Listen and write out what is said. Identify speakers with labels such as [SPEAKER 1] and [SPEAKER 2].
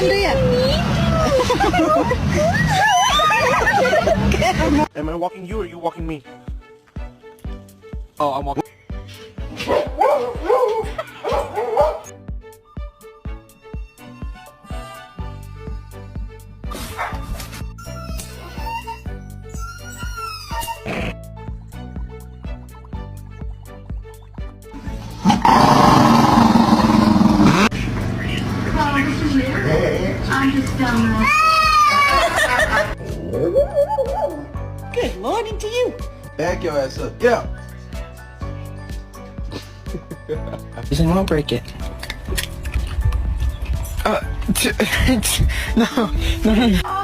[SPEAKER 1] Andrea.
[SPEAKER 2] Am I walking you or you walking me? Oh, I'm walking.
[SPEAKER 3] I'm just
[SPEAKER 1] Good morning to you.
[SPEAKER 4] Back your ass up. Get out.
[SPEAKER 5] Listen, won't break it. No, no, no, no.